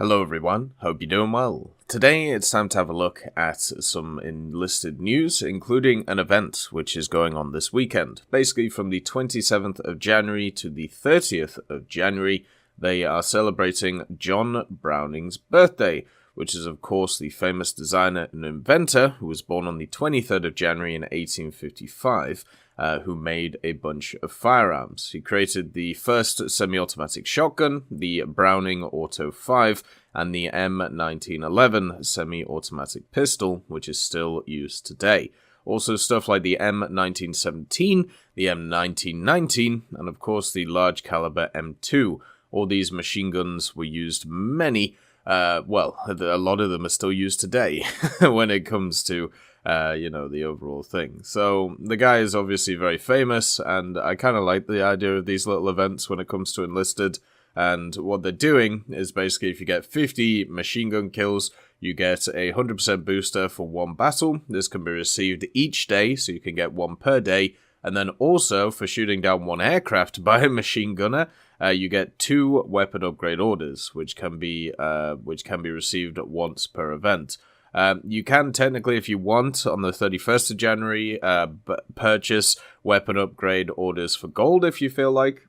Hello everyone, hope you're doing well. Today it's time to have a look at some Enlisted news, including an event which is going on this weekend. Basically from the 27th of January to the 30th of January, they are celebrating John Browning's birthday, which is of course the famous designer and inventor who was born on the 23rd of January in 1855. Who made a bunch of firearms. He created the first semi-automatic shotgun, the Browning Auto 5, and the M1911 semi-automatic pistol, which is still used today. Also stuff like the M1917, the M1919, and of course the large caliber M2. All these machine guns were used a lot of them are still used today when it comes to the overall thing. So the guy is obviously very famous, and I kind of like the idea of these little events when it comes to Enlisted. And what they're doing is basically if you get 50 machine gun kills, you get a 100% booster for one battle. This can be received each day, so you can get one per day. And then also for shooting down one aircraft by a machine gunner, you get 2 weapon upgrade orders, which can be received once per event. You can technically, if you want, on the 31st of January, purchase weapon upgrade orders for gold if you feel like.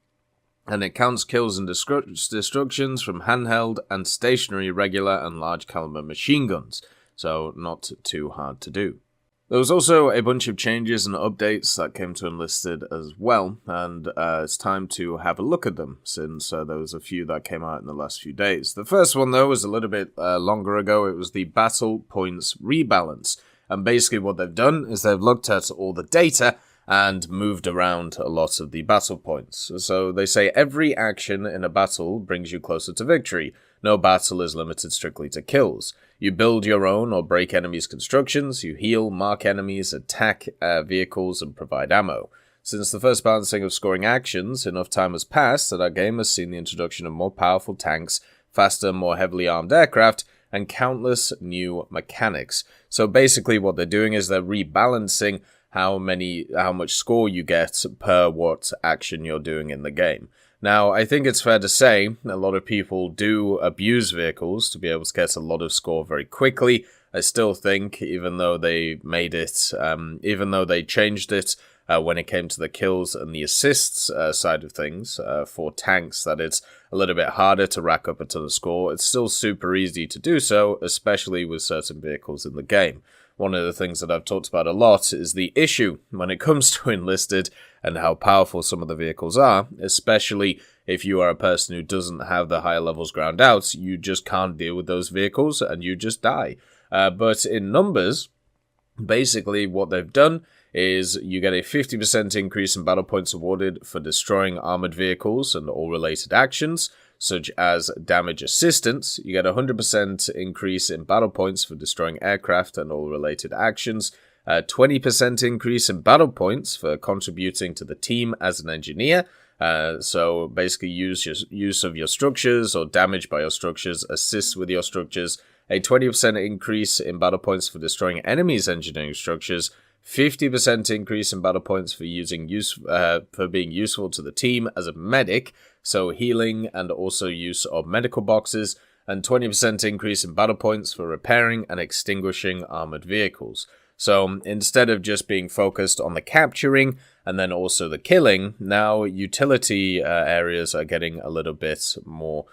And it counts kills and destructions from handheld and stationary regular and large caliber machine guns. So not too hard to do. There was also a bunch of changes and updates that came to Enlisted as well, and it's time to have a look at them, since there was a few that came out in the last few days. The first one, though, was a little bit longer ago. It was the Battle Points Rebalance, and basically what they've done is they've looked at all the data and moved around a lot of the battle points. So they say every action in a battle brings you closer to victory. No battle is limited strictly to kills. You build your own or break enemies' constructions, you heal, mark enemies, attack vehicles, and provide ammo. Since the first balancing of scoring actions, enough time has passed that our game has seen the introduction of more powerful tanks, faster, more heavily armed aircraft, and countless new mechanics. So basically what they're doing is they're rebalancing how much score you get per what action you're doing in the game. Now, I think it's fair to say a lot of people do abuse vehicles to be able to get a lot of score very quickly. I still think, even though they changed it when it came to the kills and the assists side of things for tanks, that it's a little bit harder to rack up a ton of score. It's still super easy to do so, especially with certain vehicles in the game. One of the things that I've talked about a lot is the issue when it comes to Enlisted and how powerful some of the vehicles are, especially if you are a person who doesn't have the higher levels ground out. You just can't deal with those vehicles and you just die. But in numbers, basically what they've done is you get a 50% increase in battle points awarded for destroying armored vehicles and all related actions, such as damage assistance. You get a 100% increase in battle points for destroying aircraft and all related actions, a 20% increase in battle points for contributing to the team as an engineer. So basically use of your structures or damage by your structures, assists with your structures, a 20% increase in battle points for destroying enemies' engineering structures, 50% increase in battle points for for being useful to the team as a medic, so healing and also use of medical boxes, and 20% increase in battle points for repairing and extinguishing armored vehicles. So instead of just being focused on the capturing and then also the killing, now utility areas are getting a little bit more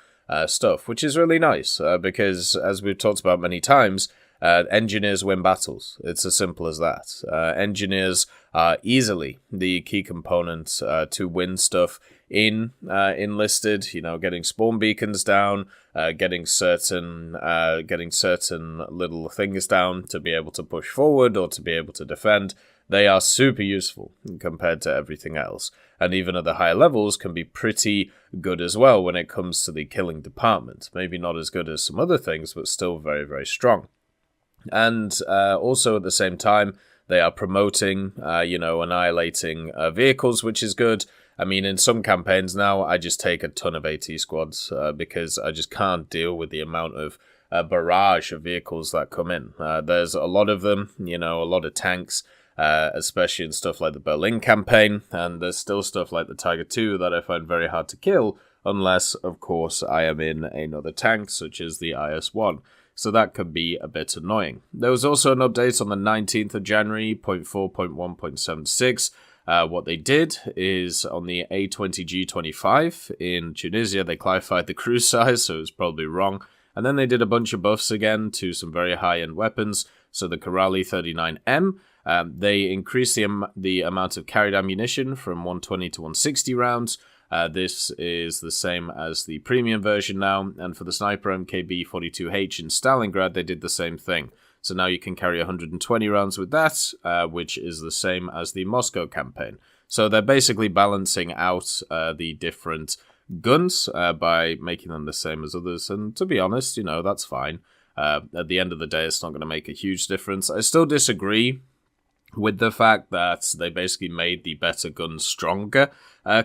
stuff, which is really nice because, as we've talked about many times, engineers win battles. It's as simple as that. Engineers are easily the key component to win stuff in Enlisted. Getting spawn beacons down, getting certain little things down to be able to push forward or to be able to defend. They are super useful compared to everything else. And even at the higher levels can be pretty good as well when it comes to the killing department. Maybe not as good as some other things, but still very, very strong. And also at the same time, they are promoting, annihilating vehicles, which is good. I mean, in some campaigns now, I just take a ton of AT squads because I just can't deal with the amount of barrage of vehicles that come in. There's a lot of them, a lot of tanks, especially in stuff like the Berlin campaign, and there's still stuff like the Tiger II that I find very hard to kill, unless, of course, I am in another tank, such as the IS-1. So that could be a bit annoying. There was also an update on the 19th of January, 0.4.1.76. What they did is on the A20G25 in Tunisia, they clarified the cruise size, so it was probably wrong. And then they did a bunch of buffs again to some very high-end weapons. So the Karali 39M, they increased the amount of carried ammunition from 120 to 160 rounds. This is the same as the premium version now. And for the Sniper MKB-42H in Stalingrad, they did the same thing. So now you can carry 120 rounds with that, which is the same as the Moscow campaign. So they're basically balancing out the different guns by making them the same as others. And to be honest, you know, that's fine. At the end of the day, it's not going to make a huge difference. I still disagree with the fact that they basically made the better guns stronger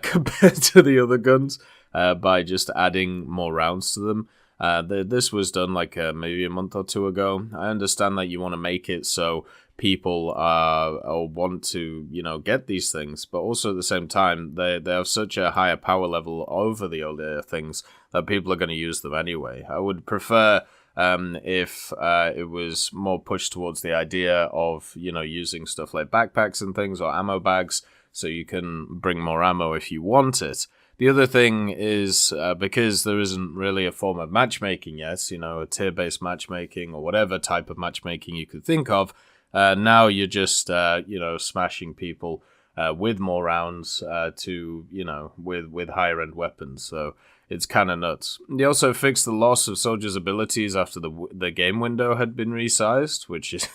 compared to the other guns by just adding more rounds to them. This was done like maybe a month or two ago. I understand that you want to make it so people want to, you know, get these things, but also at the same time, they have such a higher power level over the older things that people are going to use them anyway. I would prefer if it was more pushed towards the idea of, you know, using stuff like backpacks and things or ammo bags so you can bring more ammo if you want it. The other thing is, because there isn't really a form of matchmaking yet, you know, a tier-based matchmaking or whatever type of matchmaking you could think of, now you're just, you know, smashing people with more rounds to, you know, with higher-end weapons. So it's kind of nuts. They also fixed the loss of soldiers' abilities after the game window had been resized, which is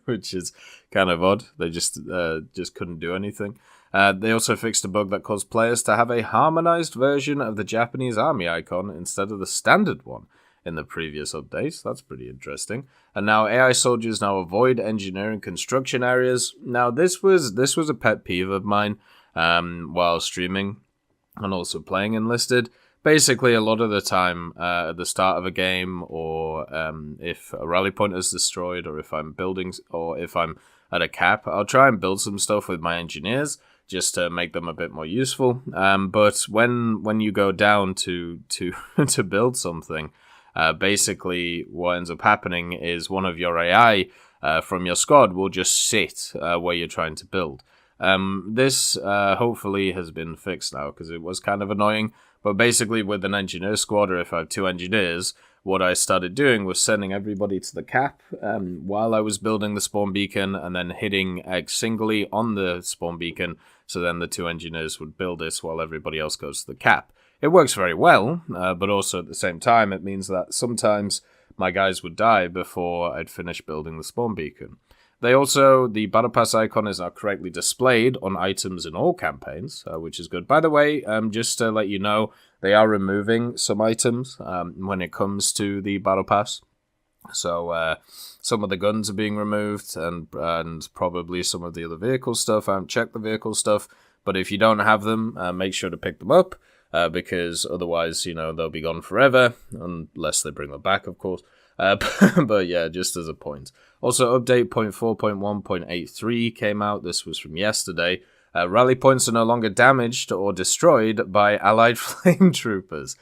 which is kind of odd. They just couldn't do anything. They also fixed a bug that caused players to have a harmonized version of the Japanese army icon instead of the standard one in the previous updates. That's pretty interesting. And now AI soldiers now avoid engineering construction areas. Now this was a pet peeve of mine while streaming and also playing Enlisted. Basically, a lot of the time at the start of a game, or if a rally point is destroyed, or if I'm building, or if I'm at a cap, I'll try and build some stuff with my engineers just to make them a bit more useful. But when you go down to to build something, basically what ends up happening is one of your AI from your squad will just sit where you're trying to build. This hopefully has been fixed now, because it was kind of annoying. But basically with an engineer squad, or if I have two engineers, what I started doing was sending everybody to the cap while I was building the spawn beacon, and then hitting X singly on the spawn beacon, so then the two engineers would build this while everybody else goes to the cap. It works very well, but also at the same time, it means that sometimes my guys would die before I'd finish building the spawn beacon. The Battle Pass icon is now correctly displayed on items in all campaigns, which is good. By the way, just to let you know, they are removing some items when it comes to the Battle Pass. So some of the guns are being removed, and probably some of the other vehicle stuff. I haven't checked the vehicle stuff, but if you don't have them, make sure to pick them up, because otherwise, you know, they'll be gone forever, unless they bring them back, of course. But yeah, just as a point. Also, update 0.4.1.83 came out. This was from yesterday. Rally points are no longer damaged or destroyed by allied flame troopers.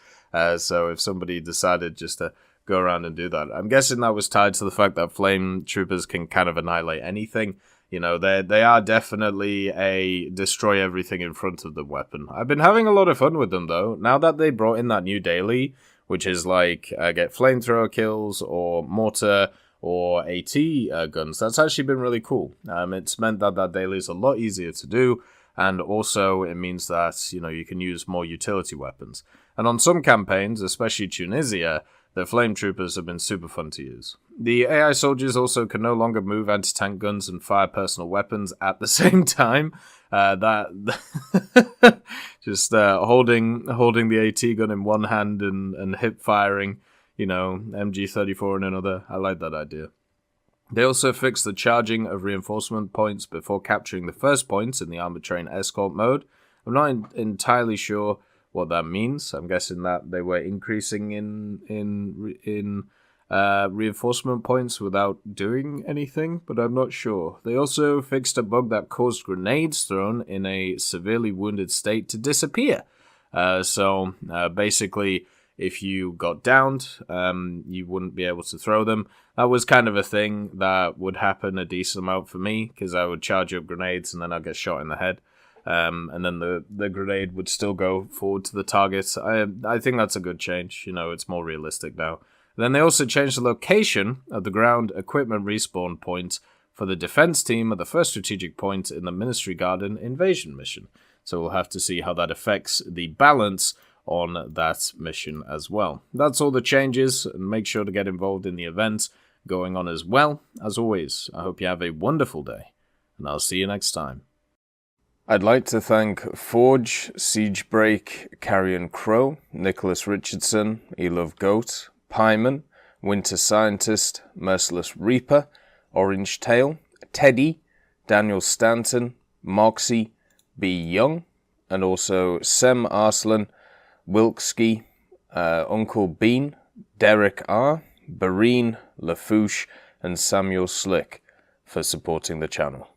So if somebody decided just to go around and do that, I'm guessing that was tied to the fact that flame troopers can kind of annihilate anything. You know, they are definitely a destroy everything in front of the weapon. I've been having a lot of fun with them, though. Now that they brought in that new daily, which is like get flamethrower kills or mortar or AT guns. That's actually been really cool. It's meant that daily is a lot easier to do, and also it means that, you know, you can use more utility weapons. And on some campaigns, especially Tunisia, the flame troopers have been super fun to use. The AI soldiers also can no longer move anti-tank guns and fire personal weapons at the same time. Just holding the AT gun in one hand and hip firing, you know, MG34 in another. I like that idea. They also fixed the charging of reinforcement points before capturing the first points in the armored train escort mode. I'm not entirely sure what that means. I'm guessing that they were increasing in reinforcement points without doing anything, but I'm not sure. They also fixed a bug that caused grenades thrown in a severely wounded state to disappear. So basically, if you got downed, you wouldn't be able to throw them. That was kind of a thing that would happen a decent amount for me, because I would charge up grenades and then I'd get shot in the head. And then the grenade would still go forward to the target. I think that's a good change. It's more realistic now. Then they also changed the location of the ground equipment respawn point for the defense team at the first strategic point in the Ministry Garden invasion mission. So we'll have to see how that affects the balance on that mission as well. That's all the changes, and make sure to get involved in the event going on as well. As always, I hope you have a wonderful day, and I'll see you next time. I'd like to thank Forge, Siegebreak, Carrion Crow, Nicholas Richardson, Elove Goat, Pyman, Winter Scientist, Merciless Reaper, Orange Tail, Teddy, Daniel Stanton, Moxie, B. Young, and also Sem Arslan, Wilkski, Uncle Bean, Derek R., Bareen, Lafouche, and Samuel Slick for supporting the channel.